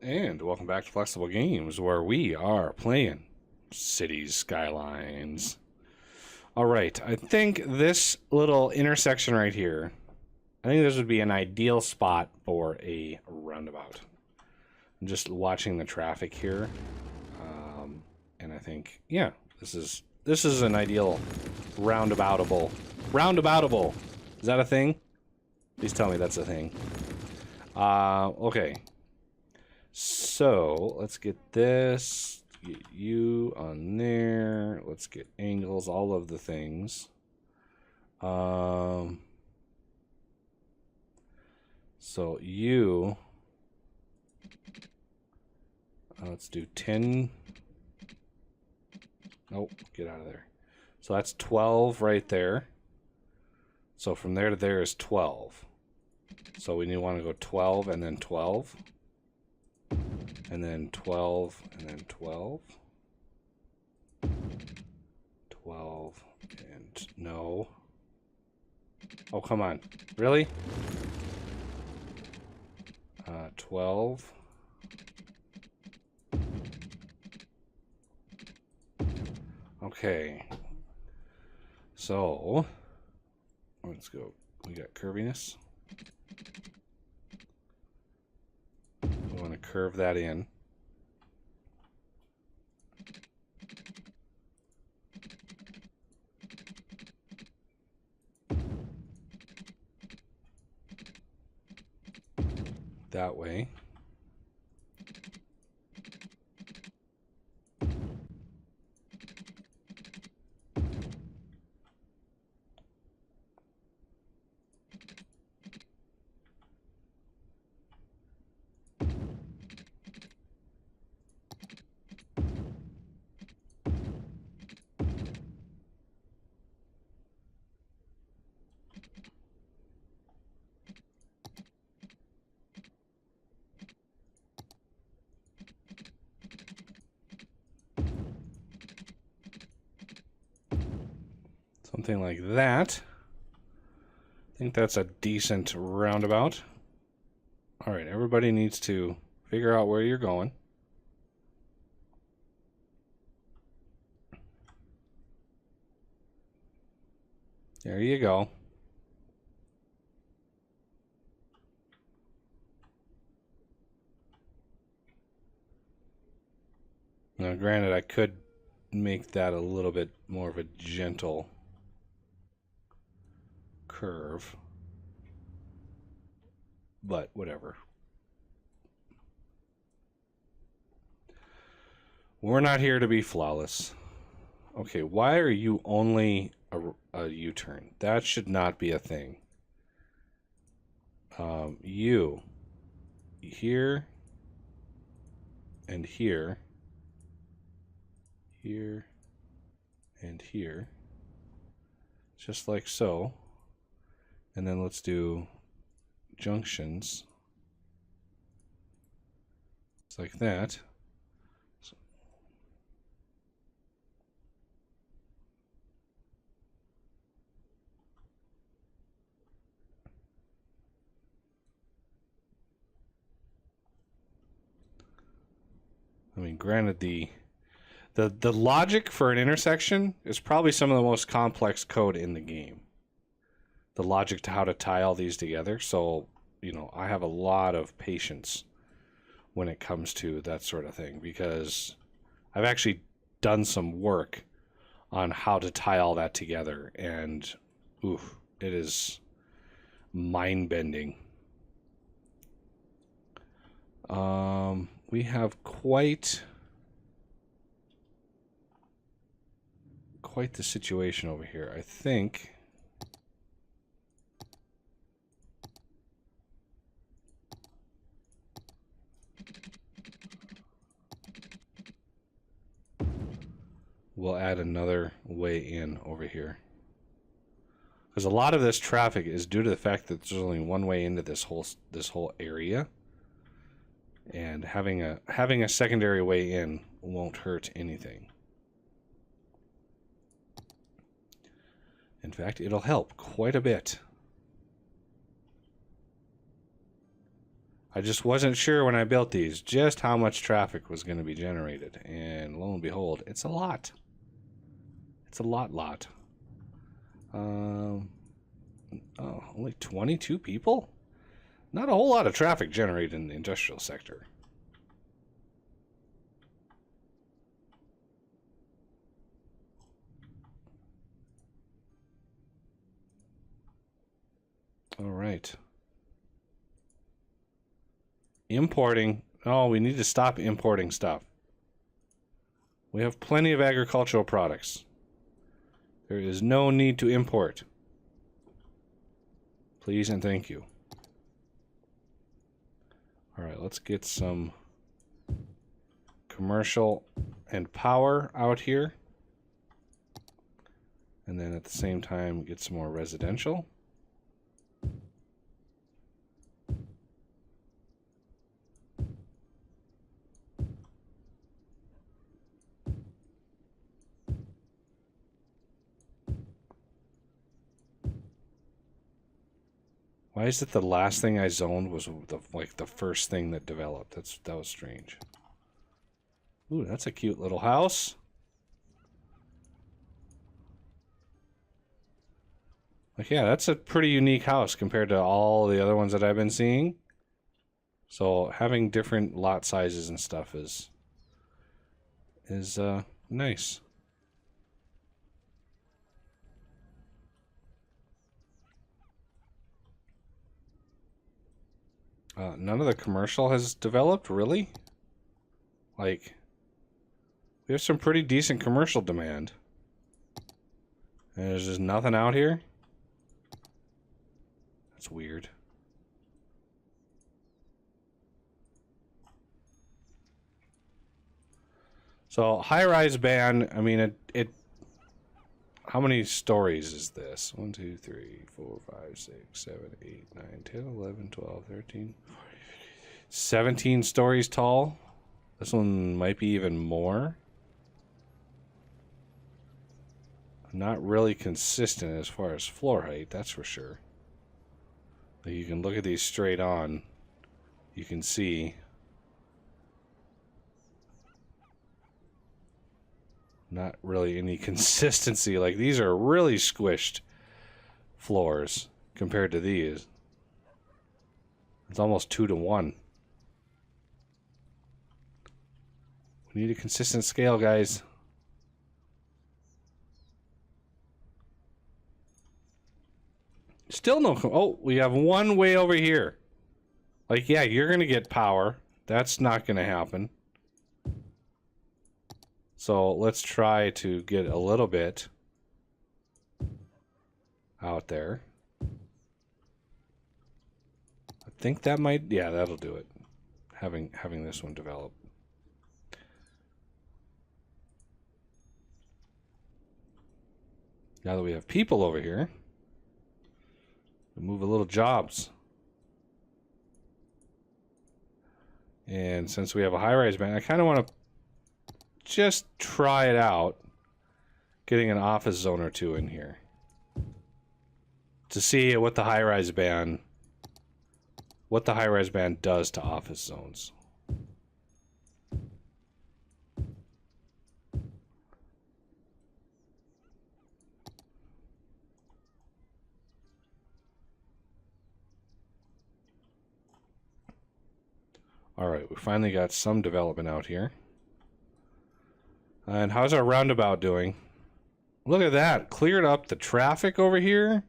And welcome back to Flexible Games, where we are playing Cities Skylines. Alright, I think this little intersection right here, I think this would be an ideal spot for a roundabout. I'm just watching the traffic here, and I think, yeah, this is an ideal roundaboutable. Roundaboutable! Is that a thing? Please tell me that's a thing. Okay. So, let's get this, get you on there, let's get angles, all of the things. So you, let's do 10, nope, get out of there. So that's 12 right there. So from there to there is 12. So we want to go 12 and then 12. And then 12, and then 12. 12, and no. Oh, come on. Really? 12. Okay. So, let's go. We got curviness. We want to curve that in. That way. Something like that. I think that's a decent roundabout. All right, everybody needs to figure out where you're going. There you go. Now, granted, I could make that a little bit more of a gentle curve, but whatever. We're not here to be flawless. Okay, why are you only a U-turn? That should not be a thing. You here and here, here and here, just like so. And then let's do junctions. It's like that. So, I mean, granted, the logic for an intersection is probably some of the most complex code in the game. The logic to how to tie all these together. So, you know, I have a lot of patience when it comes to that sort of thing, because I've actually done some work on how to tie all that together, and oof, it is mind-bending. We have quite the situation over here. I think we'll add another way in over here, because a lot of this traffic is due to the fact that there's only one way into this whole area, and having a secondary way in won't hurt anything. In fact, it'll help quite a bit. I just wasn't sure when I built these just how much traffic was going to be generated. And lo and behold, it's a lot. It's a lot. Oh, only 22 people? Not a whole lot of traffic generated in the industrial sector. All right. Importing. Oh, we need to stop importing stuff. We have plenty of agricultural products. There is no need to import. Please and thank you. All right, let's get some commercial and power out here. And then at the same time, get some more residential. Why is it the last thing I zoned was the first thing that developed? That was strange. Ooh, that's a cute little house. Like, yeah, that's a pretty unique house compared to all the other ones that I've been seeing. So having different lot sizes and stuff is nice. None of the commercial has developed, really? Like, we have some pretty decent commercial demand. And there's just nothing out here? That's weird. So, high-rise ban, I mean, it how many stories is this? 1, 2, 3, 4, 5, 6, 7, 8, 9, 10, 11, 12, 13, 17 stories tall. This one might be even more. Not really consistent as far as floor height, that's for sure. Like, you can look at these straight on. You can see not really any consistency. Like, these are really squished floors compared to these. It's almost 2 to 1. We need a consistent scale, guys. Still no... Oh, we have one way over here. Like, yeah, you're going to get power. That's not going to happen. So let's try to get a little bit out there. I think that might... Yeah, that'll do it. Having this one develop. Now that we have people over here, we move a little jobs. And since we have a high-rise ban, I kind of want to just try it out, getting an office zone or two in here to see what the high-rise ban does to office zones. All right, we finally got some development out here. And how's our roundabout doing? Look at that. Cleared up the traffic over here.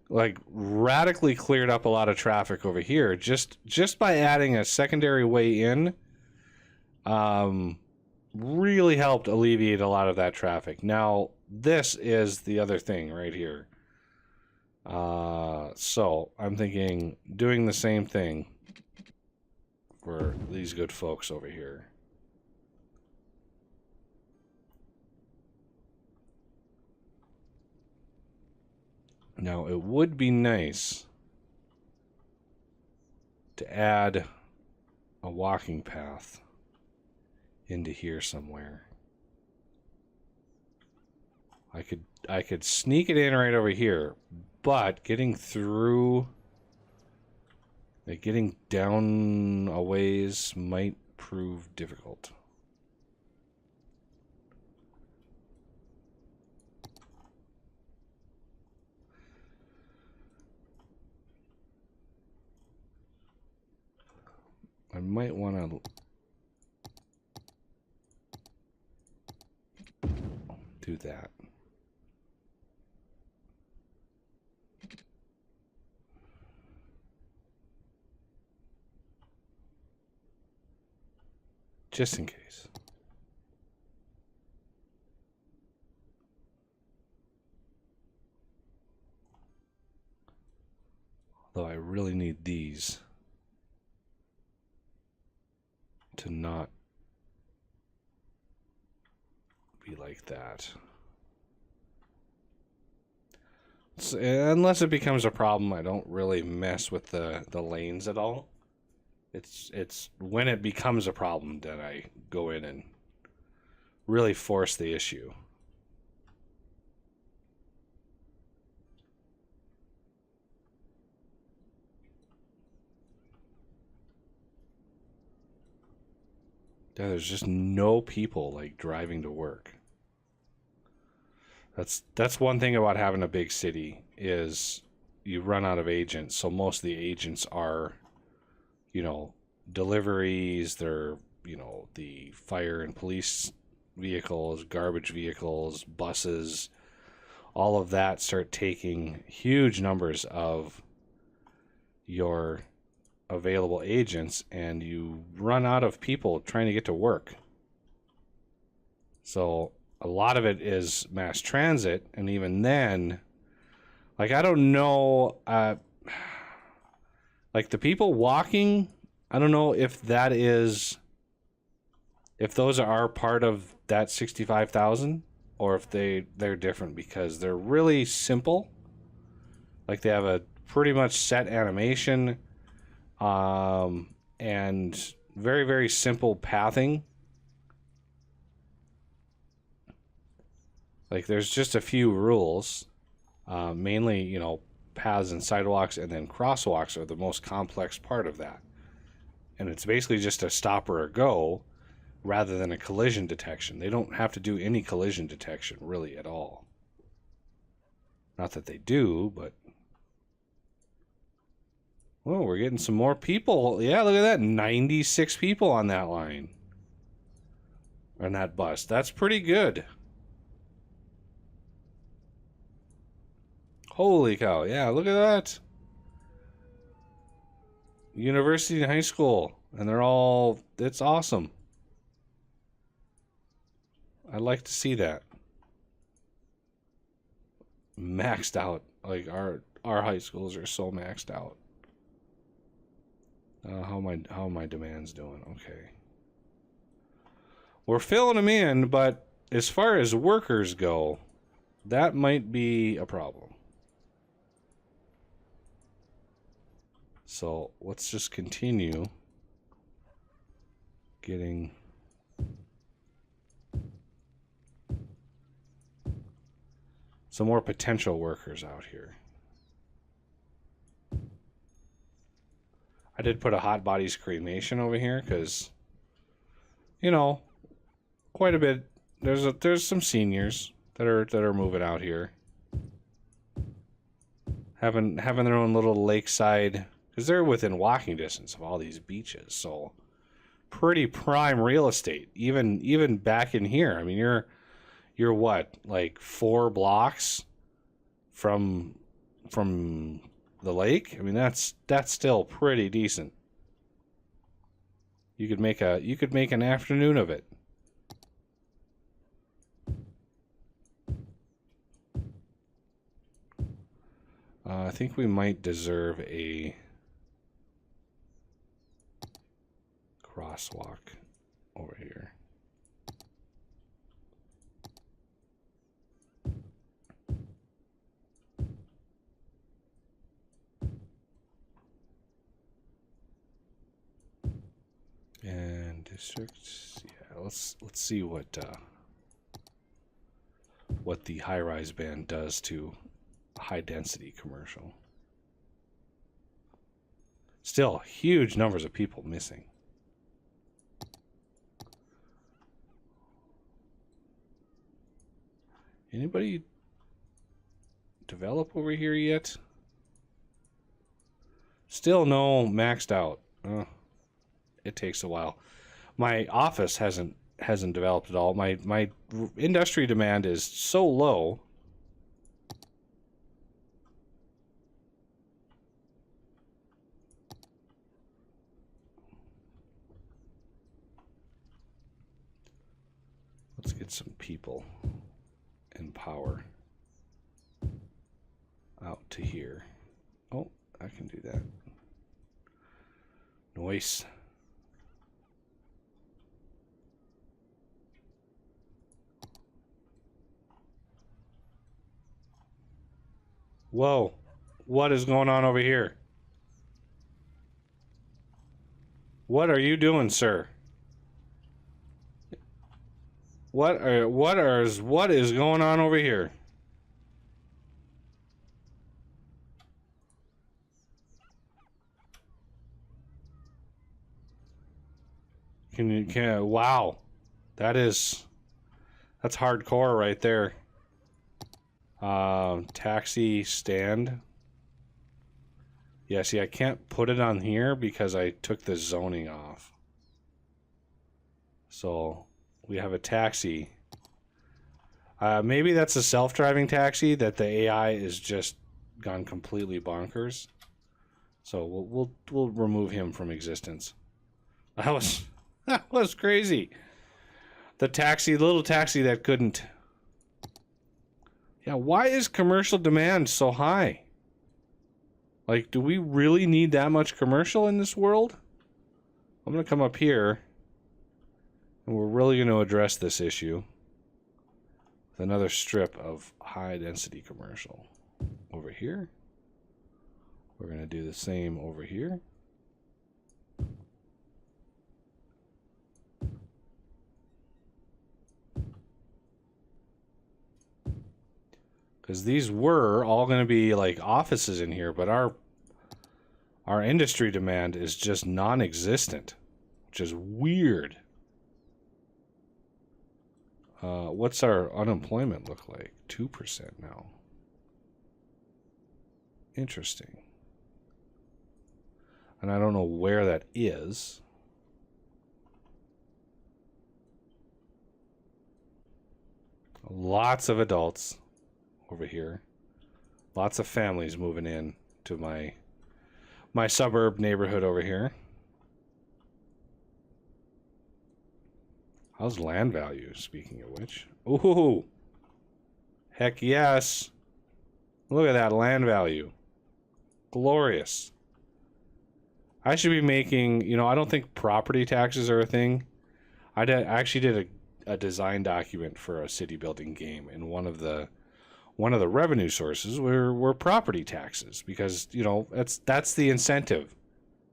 Like, radically cleared up a lot of traffic over here. Just by adding a secondary way in, really helped alleviate a lot of that traffic. Now, this is the other thing right here. So, I'm thinking doing the same thing for these good folks over here. Now, it would be nice to add a walking path into here somewhere. I could sneak it in right over here, but getting through Like getting down a ways might prove difficult. I might want to do that. Just in case. Although I really need these to not be like that. So, unless it becomes a problem, I don't really mess with the lanes at all. It's when it becomes a problem that I go in and really force the issue. Yeah, there's just no people like driving to work. That's one thing about having a big city is you run out of agents. So most of the agents are, you know, deliveries. They're, you know, the fire and police vehicles, garbage vehicles, buses. All of that start taking huge numbers of your available agents, and you run out of people trying to get to work. So a lot of it is mass transit, and even then, like, I don't know, like the people walking, I don't know if that is, if those are part of that 65,000 or if they're different, because they're really simple. Like they have a pretty much set animation, and very, very simple pathing. Like there's just a few rules, mainly, you know, paths and sidewalks, and then crosswalks are the most complex part of that. And it's basically just a stop or a go rather than a collision detection. They don't have to do any collision detection really at all. Not that they do, but... Oh, we're getting some more people. Yeah, look at that. 96 people on that line. On that bus. That's pretty good. Holy cow. Yeah, look at that. University and high school. And they're all... It's awesome. I'd like to see that. Maxed out. Like, our high schools are so maxed out. How are my demands doing? Okay. We're filling them in, but as far as workers go, that might be a problem. So let's just continue getting some more potential workers out here. I did put a hot bodies cremation over here because, you know, quite a bit. There's some seniors that are moving out here, having their own little lakeside, because they're within walking distance of all these beaches. So pretty prime real estate. Even back in here. I mean, you're what, like 4 blocks from the lake? I mean, that's still pretty decent. You could make an afternoon of it. I think we might deserve a crosswalk over here. And districts, yeah. Let's see what the high-rise ban does to high-density commercial. Still, huge numbers of people missing. Anybody develop over here yet? Still no maxed out. It takes a while. My office hasn't developed at all. My industry demand is so low. Let's get some people and power out to here. Oh, I can do that. Nice. Whoa. What is going on over here? What are you doing, sir? What is going on over here? Wow. That's hardcore right there. Taxi stand. Yeah, see, I can't put it on here because I took the zoning off. So we have a taxi. Maybe that's a self-driving taxi that the AI is just gone completely bonkers. So we'll remove him from existence. That was crazy. The little taxi that couldn't. Yeah, why is commercial demand so high? Like, do we really need that much commercial in this world? I'm going to come up here, and we're really going to address this issue with another strip of high-density commercial. Over here. We're going to do the same over here. Because these were all going to be like offices in here, but our industry demand is just non-existent, which is weird. What's our unemployment look like? 2% now. Interesting. And I don't know where that is. Lots of adults over here. Lots of families moving in to my suburb neighborhood over here. How's land value, speaking of which? Ooh. Heck yes. Look at that land value. Glorious. I should be making, I don't think property taxes are a thing. I actually did a design document for a city building game, and one of the revenue sources were property taxes, because that's the incentive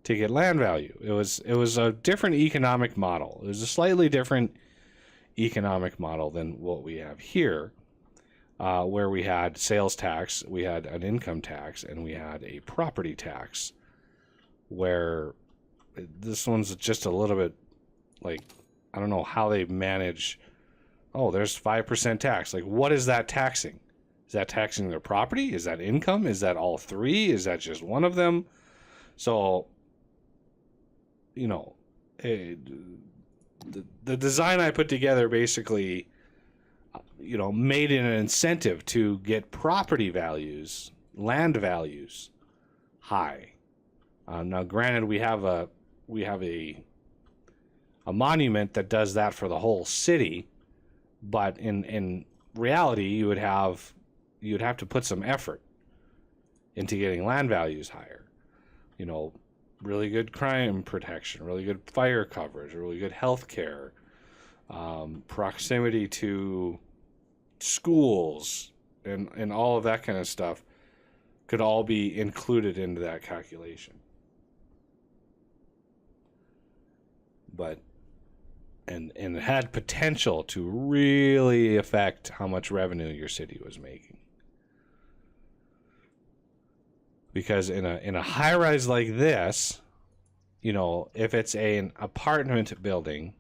to get land value. It was a different economic model. It was a slightly different economic model than what we have here, where we had sales tax, we had an income tax, and we had a property tax. Where this one's just a little bit like, I don't know how they manage. Oh, there's 5% tax. Like, what is that taxing? Is that taxing their property? Is that income? Is that all three? Is that just one of them? So, the design I put together basically, made it an incentive to get property values, land values high. Now, granted, we have a monument that does that for the whole city, but in reality, you'd have to put some effort into getting land values higher. Really good crime protection, really good fire coverage, really good health care, proximity to schools, and all of that kind of stuff could all be included into that calculation. But and it had potential to really affect how much revenue your city was making. Because in a high rise like this, if it's an apartment building,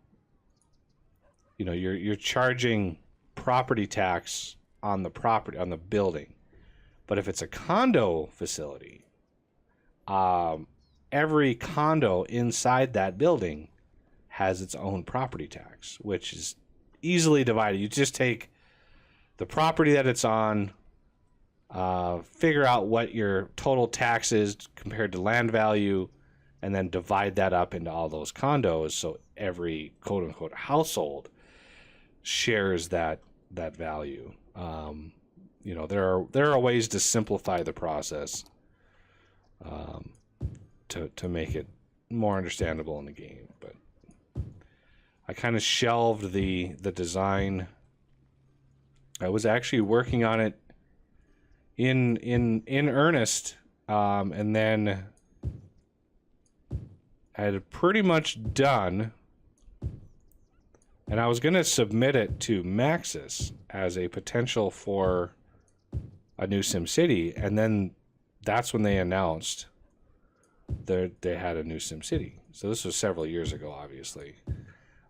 you're charging property tax on the property, on the building. But if it's a condo facility, every condo inside that building has its own property tax, which is easily divided. You just take the property that it's on, figure out what your total tax is compared to land value, and then divide that up into all those condos, so every quote-unquote household shares that value. There are ways to simplify the process to make it more understandable in the game, but I kind of shelved the design. I was actually working on it in earnest, and then I had pretty much done, and I was going to submit it to Maxis as a potential for a new SimCity, and then that's when they announced they had a new SimCity. So this was several years ago, obviously.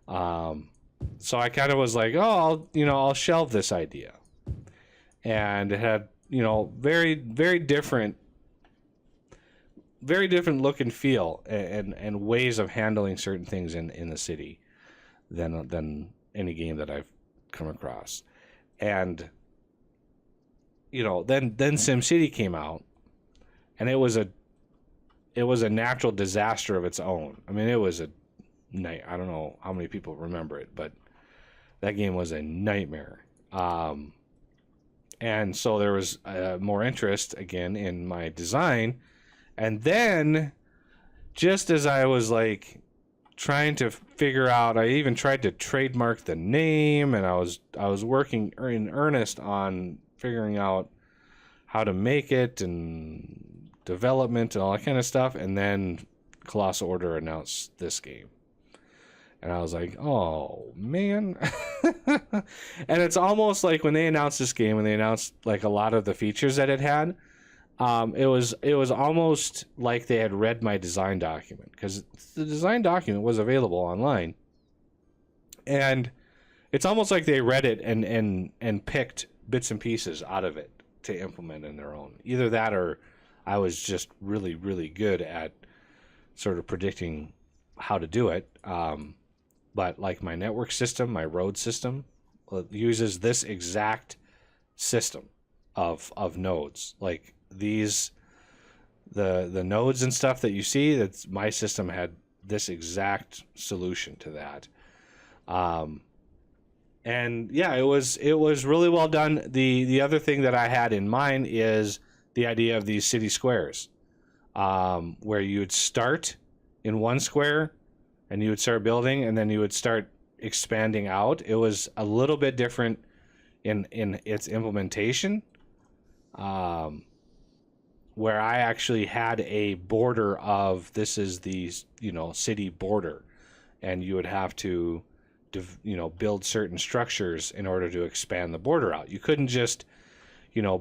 So I kind of was like, I'll shelve this idea. And it had, very, very different look and feel and ways of handling certain things in the city than any game that I've come across. And then SimCity came out, and it was a natural disaster of its own. I mean, it was a night. I don't know how many people remember it, but that game was a nightmare. And so there was more interest again in my design. And then, just as I was like trying to figure out, I even tried to trademark the name, and I was working in earnest on figuring out how to make it and development and all that kind of stuff. And then Colossal Order announced this game, and I was like, oh man. And it's almost like when they announced this game and they announced like a lot of the features that it had, it was almost like they had read my design document, because the design document was available online, and it's almost like they read it and picked bits and pieces out of it to implement in their own. Either that, or I was just really, really good at sort of predicting how to do it. But like my network system, my road system, uses this exact system of nodes. Like these, the nodes and stuff that you see, that's my system had this exact solution to that. And yeah, it was really well done. The other thing that I had in mind is the idea of these city squares, where you would start in one square and you would start building, and then you would start expanding out. It was a little bit different in its implementation, where I actually had a border of, this is the city border, and you would have to build certain structures in order to expand the border out. You couldn't just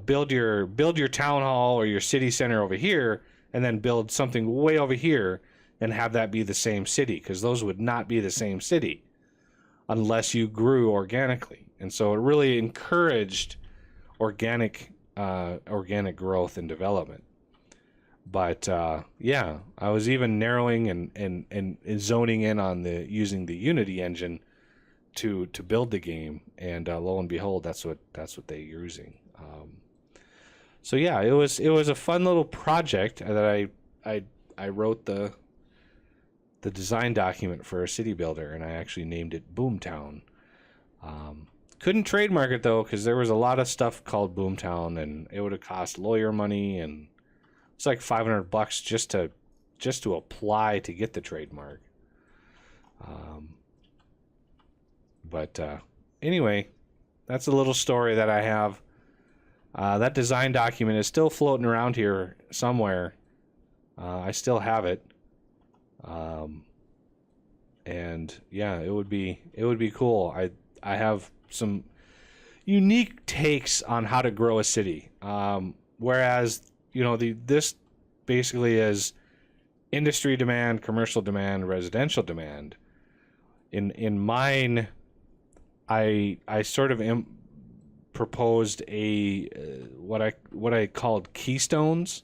build your town hall or your city center over here and then build something way over here and have that be the same city, because those would not be the same city unless you grew organically. And so it really encouraged organic growth and development. But yeah, I was even narrowing and zoning in on using the Unity engine to build the game, and lo and behold, that's what they're using. So yeah, it was a fun little project that I wrote the design document for a city builder, and I actually named it Boomtown. Couldn't trademark it though, because there was a lot of stuff called Boomtown, and it would have cost lawyer money, and it's like $500 just to apply to get the trademark. But anyway, that's a little story that I have. That design document is still floating around here somewhere. I still have it. And yeah, it would be cool. I have some unique takes on how to grow a city. Whereas, this basically is industry demand, commercial demand, residential demand. In mine, I sort of proposed a what I called keystones.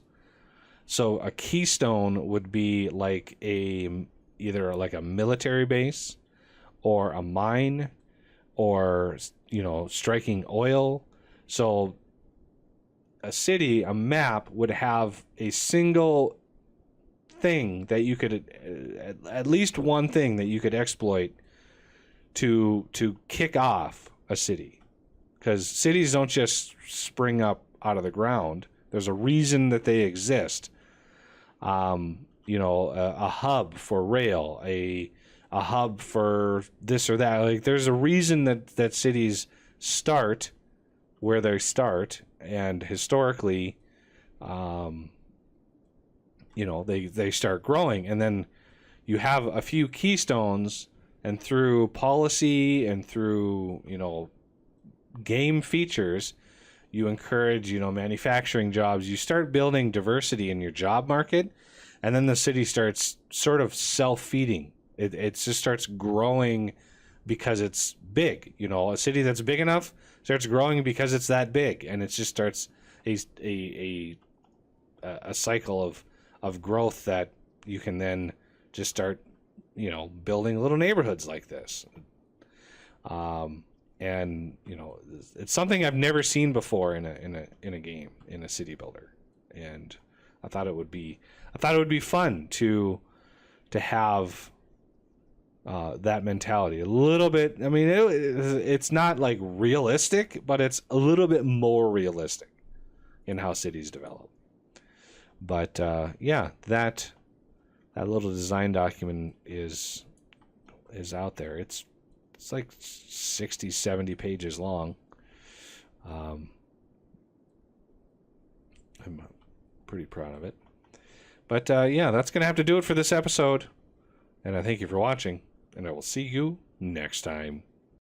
So a keystone would be like either like a military base or a mine or, you know, striking oil. So a city, a map would have a single thing that you could at least one thing that you could exploit to kick off a city, because cities don't just spring up out of the ground. There's a reason that they exist. You know, a hub for rail, a hub for this or that. Like, there's a reason that cities start where they start, and historically, you know, they start growing, and then you have a few keystones, and through policy and through, you know, game features, you encourage, you know, manufacturing jobs. You start building diversity in your job market, and then the city starts sort of self-feeding. It just starts growing because it's big. You know, a city that's big enough starts growing because it's that big, and it just starts a cycle of growth that you can then just start, you know, building little neighborhoods like this. And, you know, it's something I've never seen before in a game, in a city builder, and I thought it would be fun to have that mentality a little bit. I mean, it's not like realistic, but it's a little bit more realistic in how cities develop. But yeah, that little design document is out there. It's like 60, 70 pages long. I'm pretty proud of it. But yeah, that's going to have to do it for this episode. And I thank you for watching, and I will see you next time.